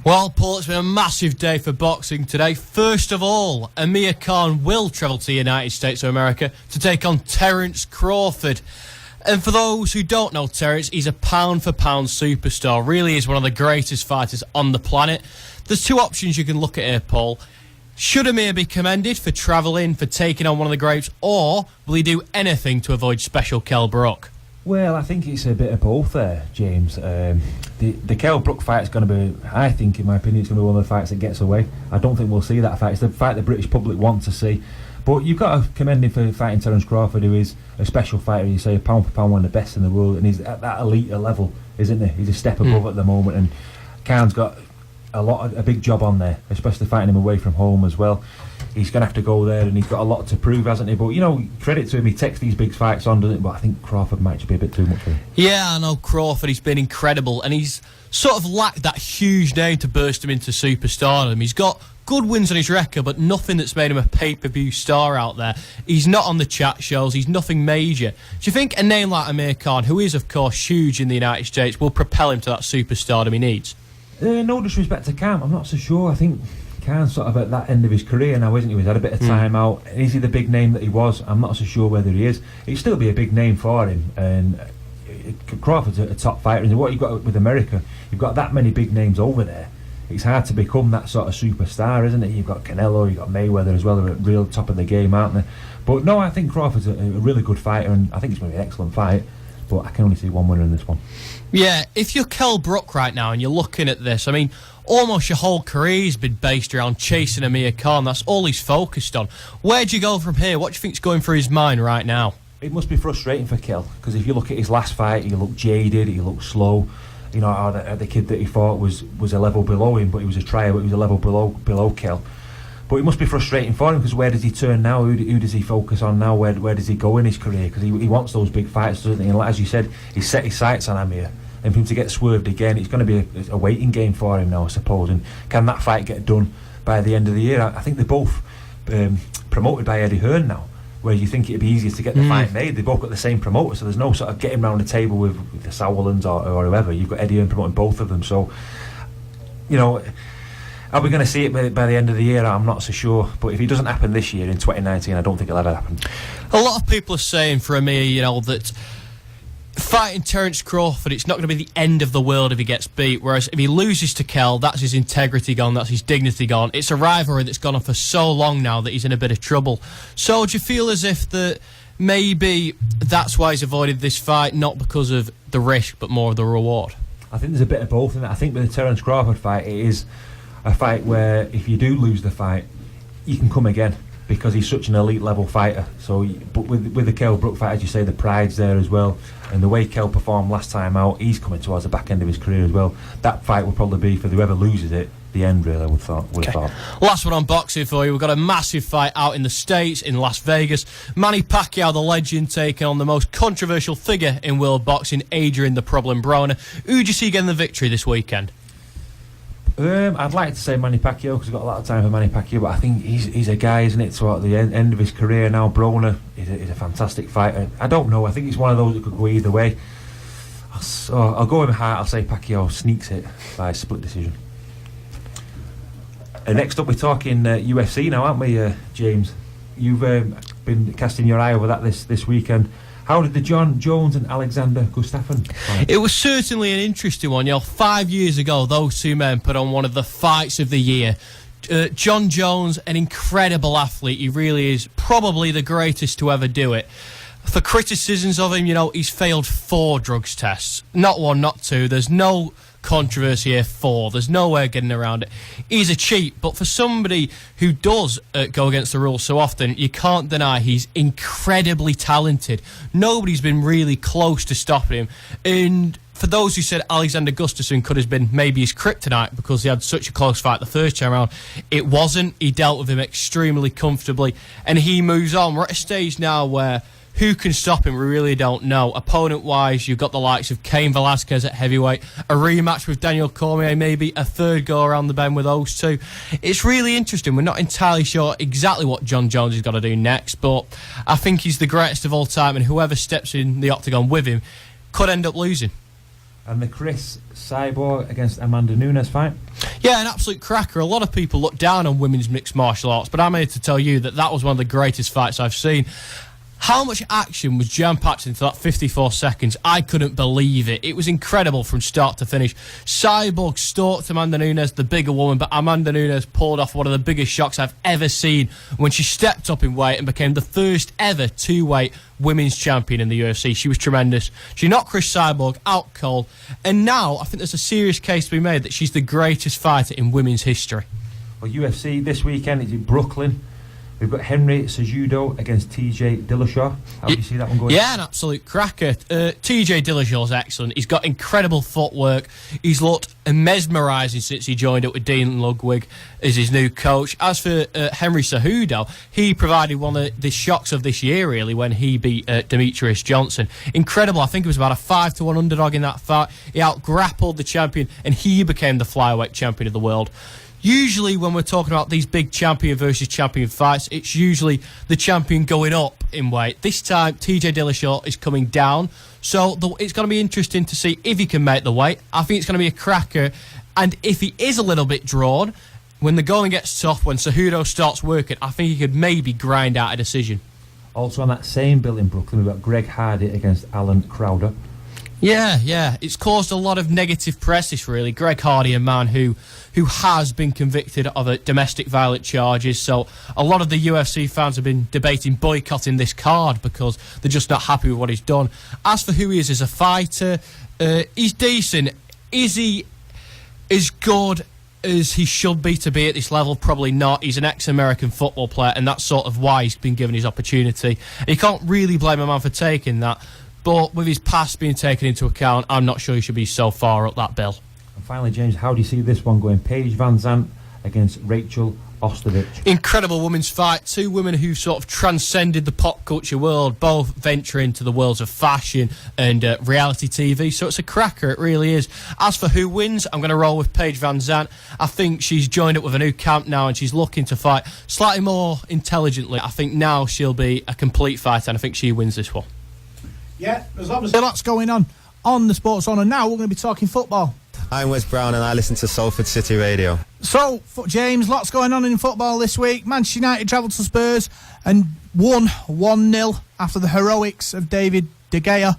Well, Paul, it's been a massive day for boxing today. First of all, Amir Khan will travel to the United States of America to take on Terence Crawford. And for those who don't know Terence, he's a pound-for-pound superstar. Really is one of the greatest fighters on the planet. There's two options you can look at here, Paul. Should Amir be commended for travelling, for taking on one of the greats, or will he do anything to avoid special Kell Brook? Well, I think it's a bit of both there, James. The Kell Brook fight's going to be, I think, in my opinion, it's going to be one of the fights that gets away. I don't think we'll see that fight. It's the fight the British public want to see. But you've got to commend him for fighting Terence Crawford, who is a special fighter. You say a pound for pound one of the best in the world, and he's at that elite level, isn't he? He's a step above at the moment, and Khan's got a big job on there, especially fighting him away from home as well. He's going to have to go there, and he's got a lot to prove, hasn't he? But, you know, credit to him, he takes these big fights on, doesn't he? But I think Crawford might just be a bit too much for him. Yeah, I know Crawford, he's been incredible, and he's sort of lacked that huge name to burst him into superstardom. He's got good wins on his record, but nothing that's made him a pay-per-view star out there. He's not on the chat shows, he's nothing major. Do you think a name like Amir Khan, who is, of course, huge in the United States, will propel him to that superstardom he needs? No disrespect to Khan, I'm not so sure. I think Khan's sort of at that end of his career now, isn't he? He's had a bit of time out. Is he the big name that he was? I'm not so sure whether he is. He'd still be a big name for him, and Crawford's a top fighter. And what you've got with America, you've got that many big names over there. It's hard to become that sort of superstar, isn't it? You've got Canelo, you've got Mayweather as well. They're at real top of the game, aren't they? But no, I think Crawford's a really good fighter, and I think it's going to be an excellent fight. But I can only see one winner in this one. Yeah, if you're Kell Brook right now and you're looking at this, I mean, almost your whole career's been based around chasing Amir Khan. That's all he's focused on. Where do you go from here? What do you think's going through his mind right now? It must be frustrating for Kell, because if you look at his last fight, he looked jaded, he looked slow. You know, the kid that he fought was a level below him, but he was a trier, but he was a level below Kell. But it must be frustrating for him, because where does he turn now? Who does he focus on now? Where does he go in his career? Because he wants those big fights, doesn't he? And as you said, he's set his sights on Amir. And for him to get swerved again, it's going to be a waiting game for him now, I suppose. And can that fight get done by the end of the year? I think they're both promoted by Eddie Hearn now, where you think it'd be easier to get the fight made. They've both got the same promoter, so there's no sort of getting round the table with the Sauerlands or whoever. You've got Eddie Hearn promoting both of them. So, you know, are we going to see it by the end of the year? I'm not so sure. But if it doesn't happen this year, in 2019, I don't think it'll ever happen. A lot of people are saying for Amir, you know, that fighting Terence Crawford, it's not going to be the end of the world if he gets beat. Whereas if he loses to Kell, that's his integrity gone, that's his dignity gone. It's a rivalry that's gone on for so long now that he's in a bit of trouble. So do you feel as if that maybe that's why he's avoided this fight, not because of the risk, but more of the reward? I think there's a bit of both in it. I think with the Terence Crawford fight, it is a fight where if you do lose the fight, you can come again, because he's such an elite level fighter. So, but with the Kell Brook fight, as you say, the pride's there as well, and the way Kell performed last time out, he's coming towards the back end of his career as well. That fight will probably be, for whoever loses it, the end, really, I would have thought. Last one on boxing for you. We've got a massive fight out in the States, in Las Vegas. Manny Pacquiao, the legend, taking on the most controversial figure in world boxing, Adrian the Problem Broner. Who do you see getting the victory this weekend? I'd like to say Manny Pacquiao, because I've got a lot of time for Manny Pacquiao, but I think he's a guy, isn't it, toward the end of his career now. Broner is a fantastic fighter. I don't know, I think it's one of those that could go either way. I'll go with my heart. I'll say Pacquiao sneaks it by split decision. Next up, we're talking UFC now, aren't we, James? You've been casting your eye over that this weekend. How did the John Jones and Alexander Gustafsson fight? It was certainly an interesting one. You know, 5 years ago, those two men put on one of the fights of the year. John Jones, an incredible athlete. He really is probably the greatest to ever do it. For criticisms of him, you know, he's failed 4 drugs tests. Not 1, not 2. There's no controversy here. 4. There's no way of getting around it. He's a cheat, but for somebody who does go against the rules so often, you can't deny he's incredibly talented. Nobody's been really close to stopping him. And for those who said Alexander Gustafsson could have been maybe his kryptonite because he had such a close fight the first time around, it wasn't. He dealt with him extremely comfortably, and he moves on. We're at a stage now where who can stop him, we really don't know. Opponent-wise, you've got the likes of Cain Velasquez at heavyweight, a rematch with Daniel Cormier, maybe a third go around the bend with those two. It's really interesting. We're not entirely sure exactly what John Jones has got to do next, but I think he's the greatest of all time, and whoever steps in the octagon with him could end up losing. And the Chris Cyborg against Amanda Nunes fight? Yeah, an absolute cracker. A lot of people look down on women's mixed martial arts, but I'm here to tell you that that was one of the greatest fights I've seen. How much action was jam-packed into that 54 seconds? I couldn't believe it. It was incredible from start to finish. Cyborg stalked Amanda Nunes, the bigger woman, but Amanda Nunes pulled off one of the biggest shocks I've ever seen when she stepped up in weight and became the first ever two-weight women's champion in the UFC. She was tremendous. She knocked Chris Cyborg out cold, and now I think there's a serious case to be made that she's the greatest fighter in women's history. Well, UFC this weekend is in Brooklyn. We've got Henry Cejudo against TJ Dillashaw. How do you see that one going? Yeah, an absolute cracker. TJ Dillashaw's excellent. He's got incredible footwork. He's looked mesmerising since he joined up with Dean Ludwig as his new coach. As for Henry Cejudo, he provided one of the shocks of this year, really, when he beat Demetrius Johnson. Incredible. I think it was about a 5-1 underdog in that fight. He out-grappled the champion, and he became the flyweight champion of the world. Usually when we're talking about these big champion versus champion fights, it's usually the champion going up in weight. This time, TJ Dillashaw is coming down, so it's going to be interesting to see if he can make the weight. I think it's going to be a cracker, and if he is a little bit drawn, when the going gets tough, when Cejudo starts working, I think he could maybe grind out a decision. Also on that same bill in Brooklyn, we've got Greg Hardy against Alan Crowder. Yeah. It's caused a lot of negative press, this really. Greg Hardy, a man who has been convicted of domestic violence charges, so a lot of the UFC fans have been debating boycotting this card because they're just not happy with what he's done. As for who he is as a fighter, he's decent. Is he as good as he should be to be at this level? Probably not. He's an ex-American football player, and that's sort of why he's been given his opportunity. You can't really blame a man for taking that. But with his past being taken into account, I'm not sure he should be so far up that bill. And finally, James, how do you see this one going? Paige Van Zandt against Rachel Ostovich. Incredible women's fight. Two women who sort of transcended the pop culture world, both venture into the worlds of fashion and reality TV. So it's a cracker, it really is. As for who wins, I'm going to roll with Paige Van Zandt. I think she's joined up with a new camp now and she's looking to fight slightly more intelligently. I think now she'll be a complete fighter, and I think she wins this one. Yeah, there's obviously lots going on the Sportszone, and now we're going to be talking football. I'm Wes Brown and I listen to Salford City Radio. So, James, lots going on in football this week. Manchester United travelled to Spurs and won 1-0 after the heroics of David De Gea.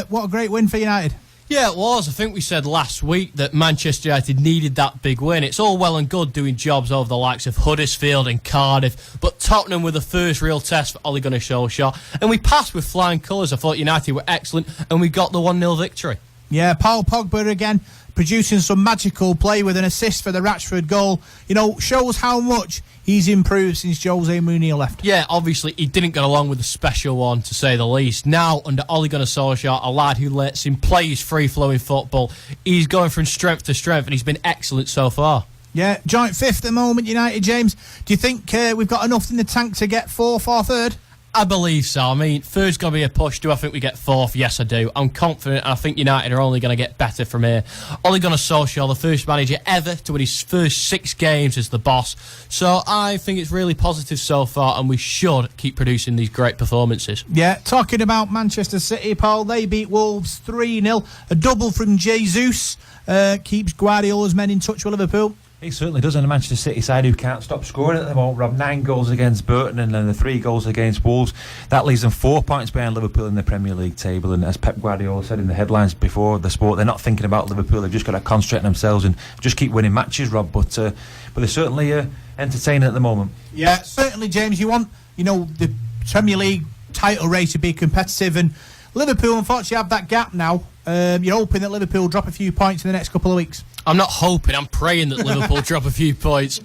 What a great win for United. Yeah, it was. I think we said last week that Manchester United needed that big win. It's all well and good doing jobs over the likes of Huddersfield and Cardiff, but Tottenham were the first real test for Ole Gunnar Solskjaer, and we passed with flying colours. I thought United were excellent, and we got the 1-0 victory. Yeah, Paul Pogba again producing some magical play with an assist for the Rashford goal. You know, shows how much he's improved since Jose Mourinho left. Yeah, obviously he didn't get along with the special one, to say the least. Now, under Ole Gunnar Solskjaer, a lad who lets him play his free-flowing football, he's going from strength to strength, and he's been excellent so far. Yeah, joint fifth at the moment, United, James. Do you think we've got enough in the tank to get fourth or third? I believe so. I mean, third's going to be a push. Do I think we get fourth? Yes, I do. I'm confident, and I think United are only going to get better from here. Ole Gunnar Solskjaer, the first manager ever to win his first 6 games as the boss. So I think it's really positive so far, and we should keep producing these great performances. Yeah, talking about Manchester City, Paul, they beat Wolves 3-0. A double from Jesus keeps Guardiola's men in touch with Liverpool. He certainly does, on the Manchester City side, who can't stop scoring at the moment. Rob, 9 goals against Burton and then the 3 goals against Wolves. That leaves them 4 points behind Liverpool in the Premier League table. And as Pep Guardiola said in the headlines before the sport, they're not thinking about Liverpool. They've just got to concentrate on themselves and just keep winning matches, Rob. But they're certainly entertaining at the moment. Yeah, certainly, James. You want, the Premier League title race to be competitive, and Liverpool unfortunately have that gap now. You're hoping that Liverpool drop a few points in the next couple of weeks. I'm not hoping, I'm praying that Liverpool drop a few points.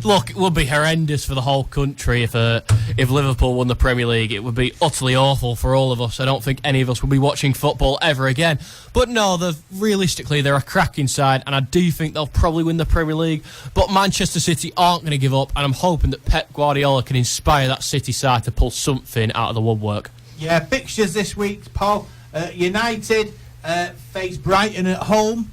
Look, it would be horrendous for the whole country if Liverpool won the Premier League. It would be utterly awful for all of us. I don't think any of us will be watching football ever again. But no, realistically, they're a cracking side, and I do think they'll probably win the Premier League. But Manchester City aren't going to give up, and I'm hoping that Pep Guardiola can inspire that City side to pull something out of the woodwork. Yeah, fixtures this week, Paul. United face Brighton at home.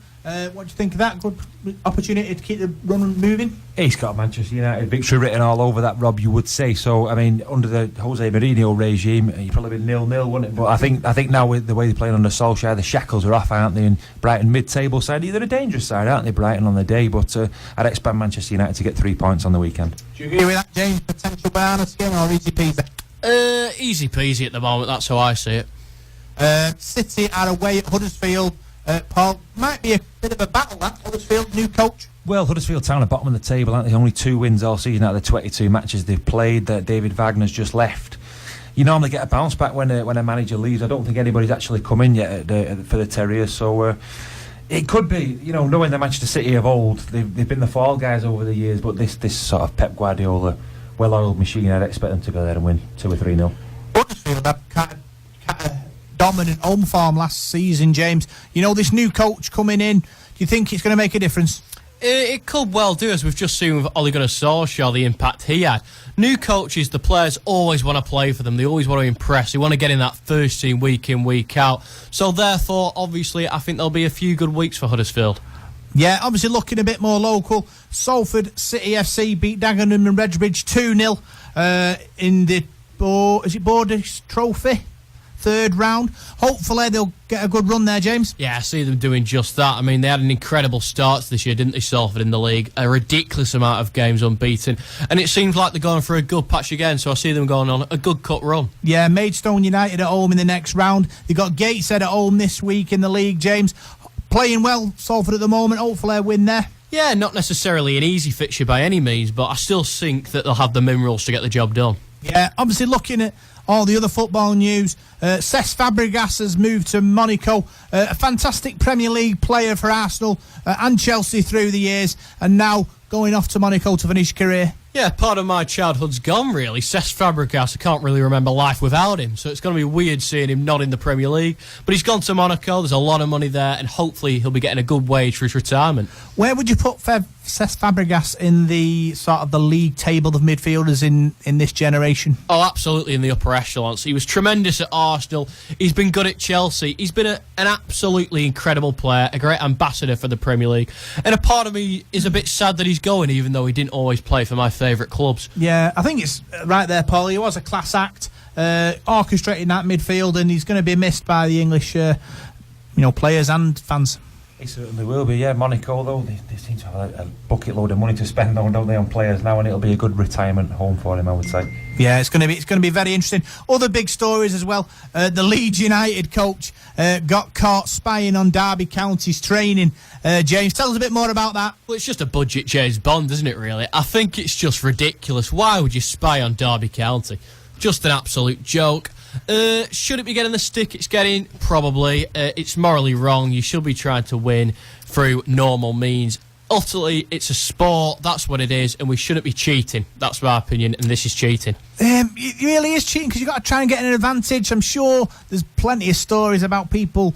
What do you think of that? Good opportunity to keep the run moving? He's got a Manchester United victory written all over that, Rob, you would say. So, I mean, under the Jose Mourinho regime, he'd probably been 0-0, wouldn't it? But I think now with the way they're playing under Solskjaer, the shackles are off, aren't they? And Brighton mid-table side, they're a dangerous side, aren't they, Brighton, on the day? But I'd expect Manchester United to get 3 points on the weekend. Do you agree with that, James? Potential banana skin or easy peasy? Easy peasy at the moment, that's how I see it. City are away at Huddersfield. Paul, might be a bit of a battle, that. Huddersfield, new coach. Well, Huddersfield Town are bottom of the table, aren't they? Only 2 wins all season out of the 22 matches they've played. David Wagner's just left. You normally get a bounce back when a manager leaves. I don't think anybody's actually come in yet for the Terriers, so it could be, knowing the Manchester City of old, they've been the fall guys over the years, but this sort of Pep Guardiola well-oiled machine, I'd expect them to go there and win 2 or 3-0. Huddersfield had kind of dominant home form last season, James. This new coach coming in, do you think it's going to make a difference? It could well do, as we've just seen with Ole Gunnar Solskjaer, the impact he had. New coaches, the players always want to play for them. They always want to impress. They want to get in that first team week in, week out. So therefore, obviously, I think there'll be a few good weeks for Huddersfield. Yeah, obviously looking a bit more local. Salford City FC beat Dagenham and Redbridge 2-0 in the Borders Trophy, 3rd round. Hopefully they'll get a good run there, James. Yeah, I see them doing just that. I mean, they had an incredible start this year, didn't they, Salford, in the league? A ridiculous amount of games unbeaten. And it seems like they're going for a good patch again, so I see them going on a good cut run. Yeah, Maidstone United at home in the next round. They've got Gateshead at home this week in the league, James. Playing well, Salford at the moment. Hopefully a win there. Yeah, not necessarily an easy fixture by any means, but I still think that they'll have the minerals to get the job done. Yeah, obviously looking at all the other football news, Cesc Fabregas has moved to Monaco, a fantastic Premier League player for Arsenal and Chelsea through the years, and now going off to Monaco to finish his career. Yeah, part of my childhood's gone, really. Cesc Fabregas, I can't really remember life without him, so it's going to be weird seeing him not in the Premier League. But he's gone to Monaco, there's a lot of money there, and hopefully he'll be getting a good wage for his retirement. Where would you put Cesc Fabregas in the sort of the league table of midfielders in this generation? Oh, absolutely in the upper echelons. He was tremendous at Arsenal. He's been good at Chelsea. He's been an absolutely incredible player, a great ambassador for the Premier League. And a part of me is a bit sad that he's going, even though he didn't always play for my favourite clubs. Yeah, I think it's right there, Paul. He was a class act, orchestrating that midfield, and he's going to be missed by the English players and fans. He certainly will be, yeah. Monaco, though, they seem to have a bucket load of money to spend on, don't they, on players now, and it'll be a good retirement home for him, I would say. Yeah, it's going to be very interesting. Other big stories as well. The Leeds United coach got caught spying on Derby County's training. James, tell us a bit more about that. Well, it's just a budget James Bond, isn't it, really? I think it's just ridiculous. Why would you spy on Derby County? Just an absolute joke. Should it be getting the stick it's getting? Probably. It's morally wrong. You should be trying to win through normal means. Ultimately, it's a sport. That's what it is, and we shouldn't be cheating. That's my opinion, and this is cheating. It really is cheating because you've got to try and get an advantage. I'm sure there's plenty of stories about people,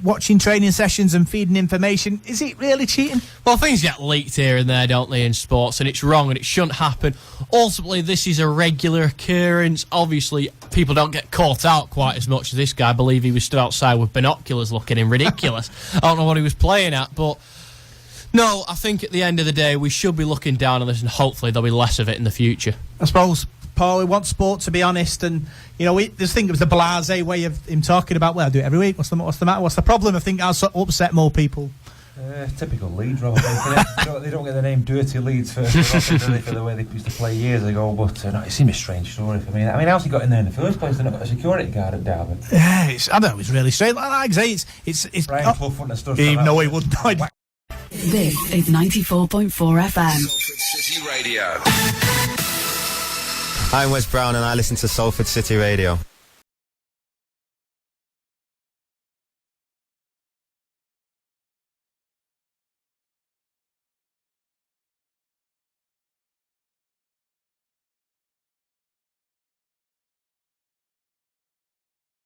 watching training sessions and feeding information. Is it really cheating? Well, things get leaked here and there, don't they, in sports, and it's wrong and it shouldn't happen. Ultimately, this is a regular occurrence. Obviously, people don't get caught out quite as much as this guy. I believe he was stood outside with binoculars looking in ridiculous. I don't know what he was playing at, but no, I think at the end of the day, we should be looking down on this, and hopefully there'll be less of it in the future. I suppose, Paul, we want sport to be honest, and we just think it was the blasé way of him talking about, well, I do it every week. What's the matter? What's the problem? I think that's upset more people. Typical Leeds, Rob. They don't get the name Dirty Leeds for the way they used to play years ago. But it seemed a strange story for me. I mean, how's he got in there in the first place? They're not got a security guard at Derby. Yeah, I know it's really strange. Like I say, it's Brian Clough wouldn't have stood. Even though he wouldn't. This is 94.4 FM. Salford City Radio. I'm Wes Brown and I listen to Salford City Radio.